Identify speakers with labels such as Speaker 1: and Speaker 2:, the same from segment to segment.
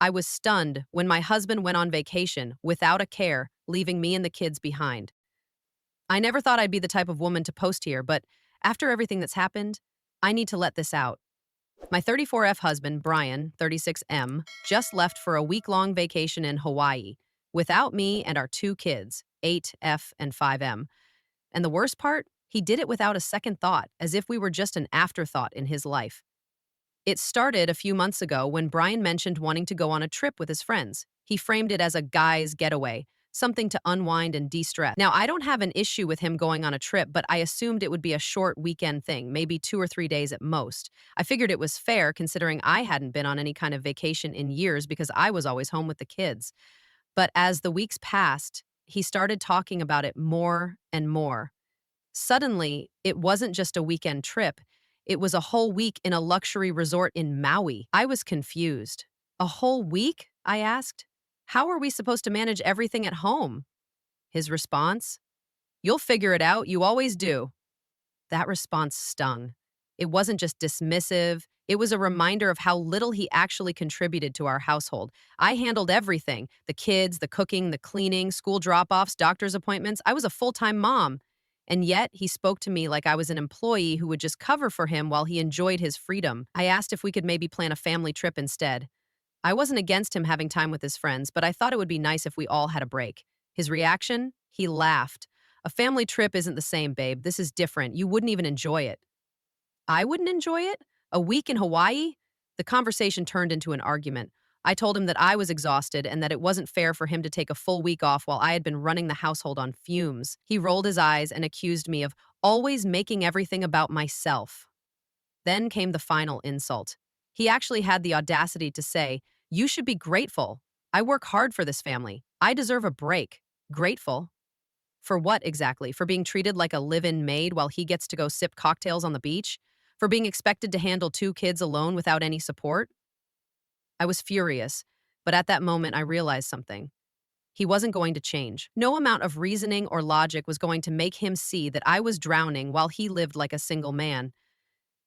Speaker 1: I was stunned when my husband went on vacation without a care, leaving me and the kids behind. I never thought I'd be the type of woman to post here, but after everything that's happened, I need to let this out. My 34F husband, Brian, 36M, just left for a week-long vacation in Hawaii without me and our two kids, 8F and 5M. And the worst part, he did it without a second thought, as if we were just an afterthought in his life. It started a few months ago when Brian mentioned wanting to go on a trip with his friends. He framed it as a guy's getaway, something to unwind and de-stress. Now, I don't have an issue with him going on a trip, but I assumed it would be a short weekend thing, maybe 2 or 3 days at most. I figured it was fair considering I hadn't been on any kind of vacation in years because I was always home with the kids. But as the weeks passed, he started talking about it more and more. Suddenly, it wasn't just a weekend trip. It was a whole week in a luxury resort in Maui. I was confused. A whole week? I asked. How are we supposed to manage everything at home? His response? You'll figure it out. You always do. That response stung. It wasn't just dismissive, it was a reminder of how little he actually contributed to our household. I handled everything: the kids, the cooking, the cleaning, school drop offs, doctor's appointments. I was a full time mom. And yet, he spoke to me like I was an employee who would just cover for him while he enjoyed his freedom. I asked if we could maybe plan a family trip instead. I wasn't against him having time with his friends, but I thought it would be nice if we all had a break. His reaction? He laughed. A family trip isn't the same, babe. This is different. You wouldn't even enjoy it. I wouldn't enjoy it? A week in Hawaii? The conversation turned into an argument. I told him that I was exhausted and that it wasn't fair for him to take a full week off while I had been running the household on fumes. He rolled his eyes and accused me of always making everything about myself. Then came the final insult. He actually had the audacity to say, "You should be grateful. I work hard for this family. I deserve a break." Grateful? For what exactly? For being treated like a live-in maid while he gets to go sip cocktails on the beach? For being expected to handle two kids alone without any support? I was furious, but at that moment I realized something. He wasn't going to change. No amount of reasoning or logic was going to make him see that I was drowning while he lived like a single man.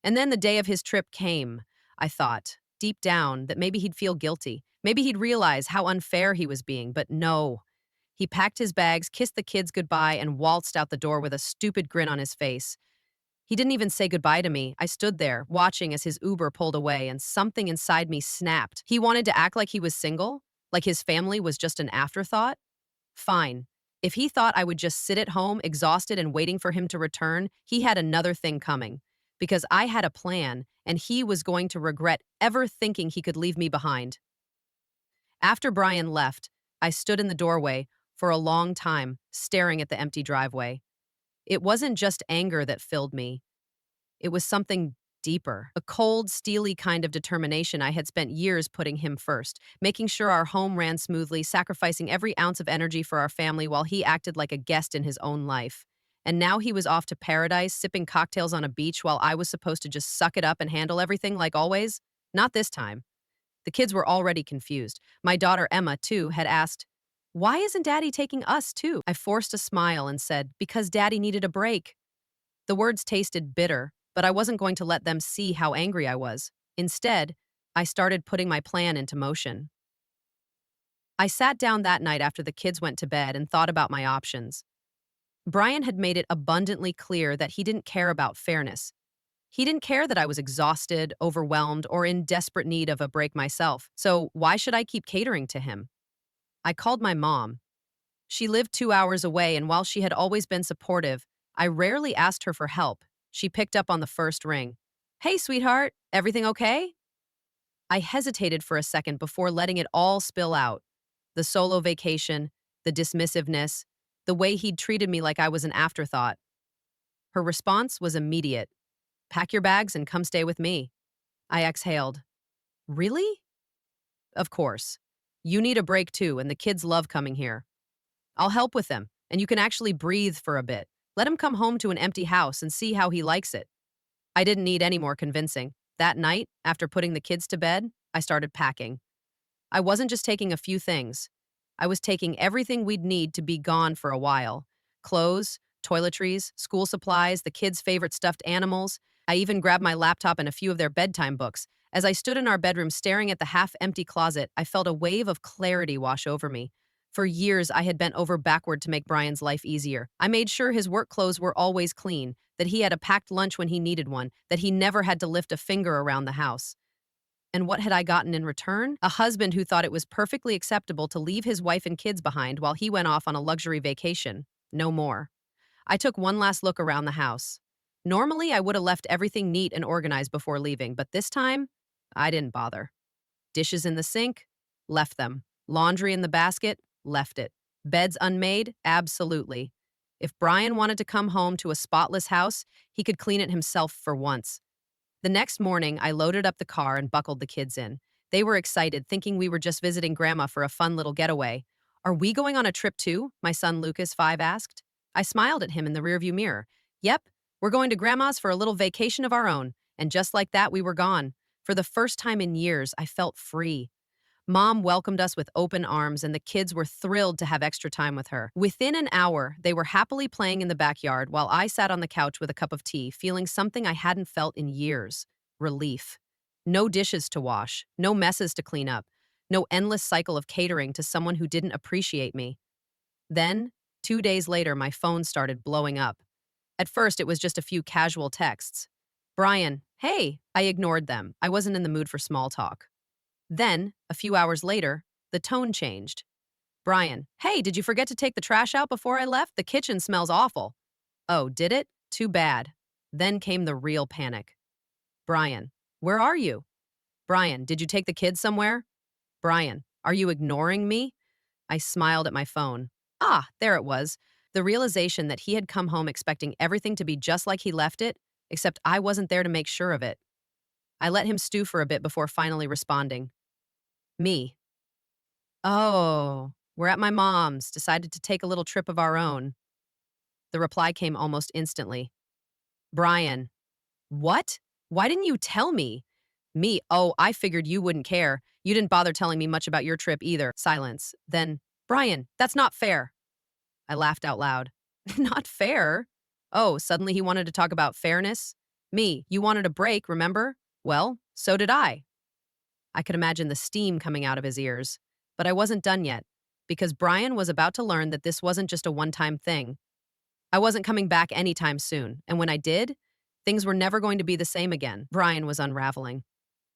Speaker 1: And then the day of his trip came. I thought, deep down, that maybe he'd feel guilty. Maybe he'd realize how unfair he was being, but no. He packed his bags, kissed the kids goodbye, and waltzed out the door with a stupid grin on his face. He didn't even say goodbye to me. I stood there, watching as his Uber pulled away, and something inside me snapped. He wanted to act like he was single, like his family was just an afterthought. Fine. If he thought I would just sit at home, exhausted and waiting for him to return, he had another thing coming. Because I had a plan, and he was going to regret ever thinking he could leave me behind. After Brian left, I stood in the doorway for a long time, staring at the empty driveway. It wasn't just anger that filled me. It was something deeper, a cold, steely kind of determination. I had spent years putting him first, making sure our home ran smoothly, sacrificing every ounce of energy for our family while he acted like a guest in his own life. And now he was off to paradise, sipping cocktails on a beach while I was supposed to just suck it up and handle everything like always? Not this time. The kids were already confused. My daughter Emma, too, had asked, "Why isn't Daddy taking us, too?" I forced a smile and said, "Because Daddy needed a break." The words tasted bitter, but I wasn't going to let them see how angry I was. Instead, I started putting my plan into motion. I sat down that night after the kids went to bed and thought about my options. Brian had made it abundantly clear that he didn't care about fairness. He didn't care that I was exhausted, overwhelmed, or in desperate need of a break myself. So why should I keep catering to him? I called my mom. She lived 2 hours away, and while she had always been supportive, I rarely asked her for help. She picked up on the first ring. "Hey, sweetheart, everything okay?" I hesitated for a second before letting it all spill out. The solo vacation, the dismissiveness, the way he'd treated me like I was an afterthought. Her response was immediate. "Pack your bags and come stay with me." I exhaled. "Really?" "Of course. You need a break too, and the kids love coming here. I'll help with them, and you can actually breathe for a bit. Let him come home to an empty house and see how he likes it." I didn't need any more convincing. That night, after putting the kids to bed, I started packing. I wasn't just taking a few things. I was taking everything we'd need to be gone for a while. Clothes, toiletries, school supplies, the kids' favorite stuffed animals. I even grabbed my laptop and a few of their bedtime books. As I stood in our bedroom staring at the half-empty closet, I felt a wave of clarity wash over me. For years, I had bent over backward to make Brian's life easier. I made sure his work clothes were always clean, that he had a packed lunch when he needed one, that he never had to lift a finger around the house. And what had I gotten in return? A husband who thought it was perfectly acceptable to leave his wife and kids behind while he went off on a luxury vacation. No more. I took one last look around the house. Normally, I would have left everything neat and organized before leaving, but this time, I didn't bother. Dishes in the sink? Left them. Laundry in the basket? Left it. Beds unmade? Absolutely. If Brian wanted to come home to a spotless house, he could clean it himself for once. The next morning, I loaded up the car and buckled the kids in. They were excited, thinking we were just visiting Grandma for a fun little getaway. Are we going on a trip too? My son Lucas, 5, asked. I smiled at him in the rearview mirror. Yep, we're going to Grandma's for a little vacation of our own. And just like that, we were gone. For the first time in years, I felt free. Mom welcomed us with open arms, and the kids were thrilled to have extra time with her. Within an hour, they were happily playing in the backyard while I sat on the couch with a cup of tea, feeling something I hadn't felt in years: relief. No dishes to wash, no messes to clean up, no endless cycle of catering to someone who didn't appreciate me. Then, 2 days later, my phone started blowing up. At first, it was just a few casual texts. Brian, hey, I ignored them. I wasn't in the mood for small talk. Then, a few hours later, the tone changed. Brian, hey, did you forget to take the trash out before I left? The kitchen smells awful. Oh, did it? Too bad. Then came the real panic. Brian, where are you? Brian, did you take the kids somewhere? Brian, are you ignoring me? I smiled at my phone. Ah, there it was. The realization that he had come home expecting everything to be just like he left it, except I wasn't there to make sure of it. I let him stew for a bit before finally responding. Me. Oh, we're at my mom's, decided to take a little trip of our own. The reply came almost instantly. Brian, what? Why didn't you tell me? Me, oh, I figured you wouldn't care. You didn't bother telling me much about your trip either. Silence. Then, Brian, that's not fair. I laughed out loud. Not fair? Oh, suddenly he wanted to talk about fairness? Me, you wanted a break, remember? Well, so did I. I could imagine the steam coming out of his ears. But I wasn't done yet, because Brian was about to learn that this wasn't just a one-time thing. I wasn't coming back anytime soon, and when I did, things were never going to be the same again. Brian was unraveling.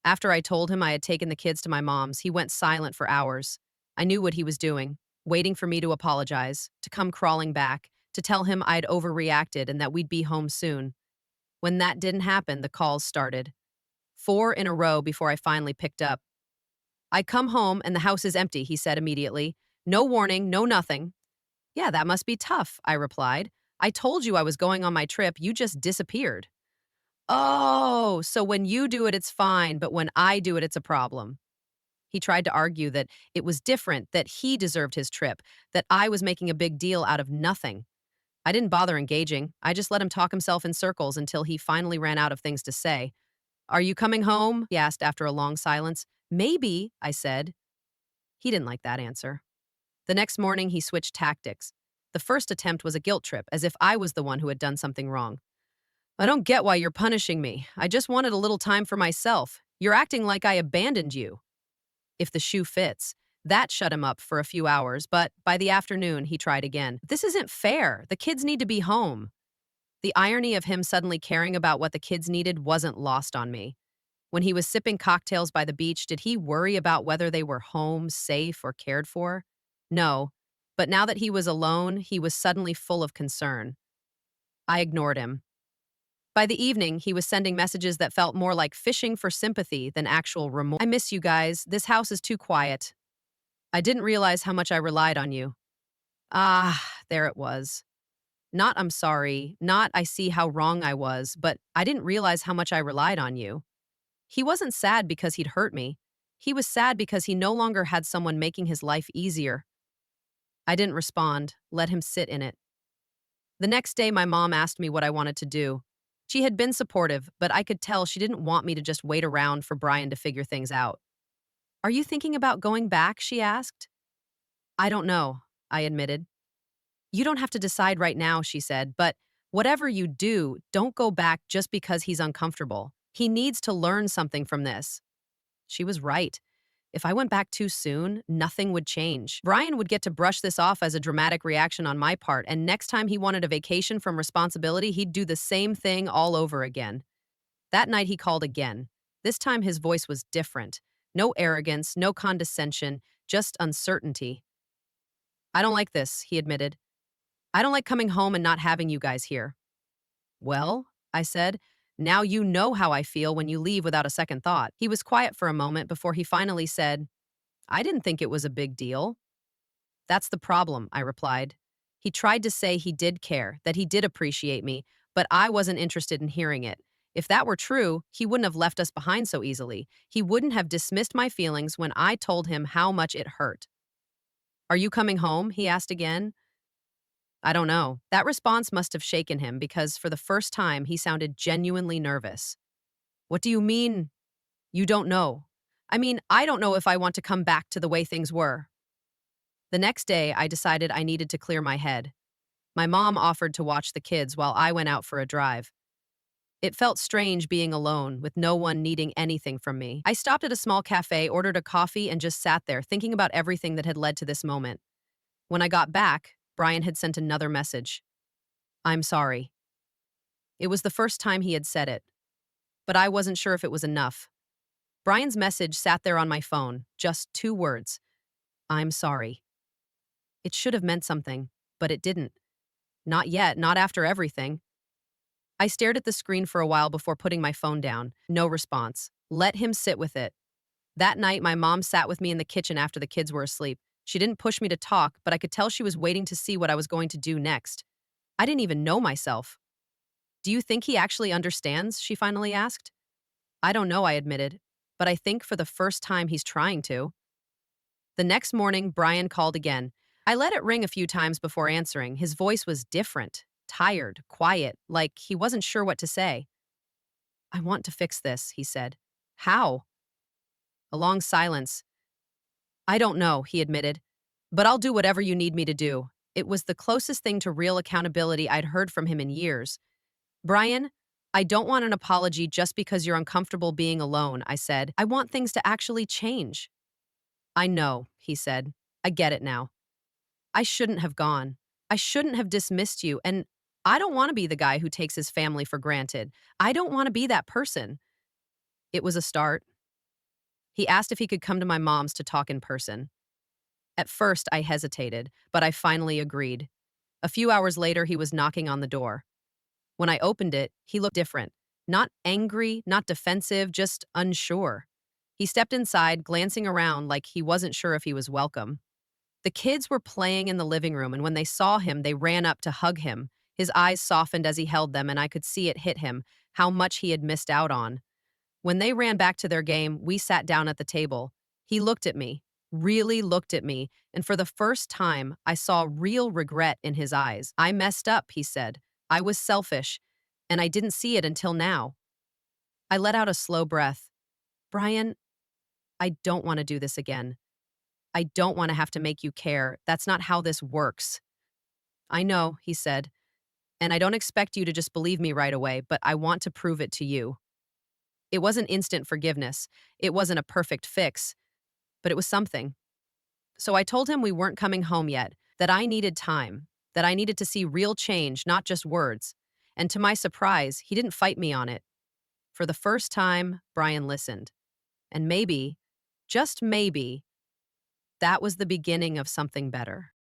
Speaker 1: After I told him I had taken the kids to my mom's, he went silent for hours. I knew what he was doing, waiting for me to apologize, to come crawling back, to tell him I'd overreacted and that we'd be home soon. When that didn't happen, the calls started. 4 in a row before I finally picked up. I come home and the house is empty, he said immediately. No warning, no nothing. Yeah, that must be tough, I replied. I told you I was going on my trip, you just disappeared. Oh, so when you do it, it's fine, but when I do it, it's a problem. He tried to argue that it was different, that he deserved his trip, that I was making a big deal out of nothing. I didn't bother engaging. I just let him talk himself in circles until he finally ran out of things to say. Are you coming home? He asked after a long silence. Maybe, I said. He didn't like that answer. The next morning, he switched tactics. The first attempt was a guilt trip, as if I was the one who had done something wrong. I don't get why you're punishing me. I just wanted a little time for myself. You're acting like I abandoned you. If the shoe fits. That shut him up for a few hours, but by the afternoon, he tried again. This isn't fair. The kids need to be home. The irony of him suddenly caring about what the kids needed wasn't lost on me. When he was sipping cocktails by the beach, did he worry about whether they were home, safe, or cared for? No. But now that he was alone, he was suddenly full of concern. I ignored him. By the evening, he was sending messages that felt more like fishing for sympathy than actual remorse. I miss you guys. This house is too quiet. I didn't realize how much I relied on you. Ah, there it was. Not I'm sorry, not I see how wrong I was, but I didn't realize how much I relied on you. He wasn't sad because he'd hurt me. He was sad because he no longer had someone making his life easier. I didn't respond, let him sit in it. The next day, my mom asked me what I wanted to do. She had been supportive, but I could tell she didn't want me to just wait around for Brian to figure things out. Are you thinking about going back? She asked. I don't know, I admitted. You don't have to decide right now, she said, but whatever you do, don't go back just because he's uncomfortable. He needs to learn something from this. She was right. If I went back too soon, nothing would change. Brian would get to brush this off as a dramatic reaction on my part, and next time he wanted a vacation from responsibility, he'd do the same thing all over again. That night he called again. This time his voice was different. No arrogance, no condescension, just uncertainty. I don't like this, he admitted. I don't like coming home and not having you guys here. Well, I said, now you know how I feel when you leave without a second thought. He was quiet for a moment before he finally said, I didn't think it was a big deal. That's the problem, I replied. He tried to say he did care, that he did appreciate me, but I wasn't interested in hearing it. If that were true, he wouldn't have left us behind so easily. He wouldn't have dismissed my feelings when I told him how much it hurt. Are you coming home? He asked again. I don't know. That response must have shaken him because for the first time he sounded genuinely nervous. What do you mean? You don't know. I mean, I don't know if I want to come back to the way things were. The next day, I decided I needed to clear my head. My mom offered to watch the kids while I went out for a drive. It felt strange being alone, with no one needing anything from me. I stopped at a small cafe, ordered a coffee, and just sat there, thinking about everything that had led to this moment. When I got back, Brian had sent another message. I'm sorry. It was the first time he had said it, but I wasn't sure if it was enough. Brian's message sat there on my phone, just 2 words. I'm sorry. It should have meant something, but it didn't. Not yet, not after everything. I stared at the screen for a while before putting my phone down. No response. Let him sit with it. That night, my mom sat with me in the kitchen after the kids were asleep. She didn't push me to talk, but I could tell she was waiting to see what I was going to do next. I didn't even know myself. Do you think he actually understands? She finally asked. I don't know, I admitted, but I think for the first time he's trying to. The next morning, Brian called again. I let it ring a few times before answering. His voice was different, tired, quiet, like he wasn't sure what to say. I want to fix this, he said. How? A long silence. I don't know, he admitted, but I'll do whatever you need me to do. It was the closest thing to real accountability I'd heard from him in years. Brian, I don't want an apology just because you're uncomfortable being alone, I said. I want things to actually change. I know, he said. I get it now. I shouldn't have gone. I shouldn't have dismissed you, and I don't want to be the guy who takes his family for granted. I don't want to be that person. It was a start. He asked if he could come to my mom's to talk in person. At first, I hesitated, but I finally agreed. A few hours later, he was knocking on the door. When I opened it, he looked different. Not angry, not defensive, just unsure. He stepped inside, glancing around like he wasn't sure if he was welcome. The kids were playing in the living room, and when they saw him, they ran up to hug him. His eyes softened as he held them, and I could see it hit him, how much he had missed out on. When they ran back to their game, we sat down at the table. He looked at me, really looked at me, and for the first time, I saw real regret in his eyes. I messed up, he said. I was selfish, and I didn't see it until now. I let out a slow breath. Brian, I don't want to do this again. I don't want to have to make you care. That's not how this works. I know, he said, and I don't expect you to just believe me right away, but I want to prove it to you. It wasn't instant forgiveness. It wasn't a perfect fix, but it was something. So I told him we weren't coming home yet, that I needed time, that I needed to see real change, not just words. And to my surprise, he didn't fight me on it. For the first time, Brian listened. And maybe, just maybe, that was the beginning of something better.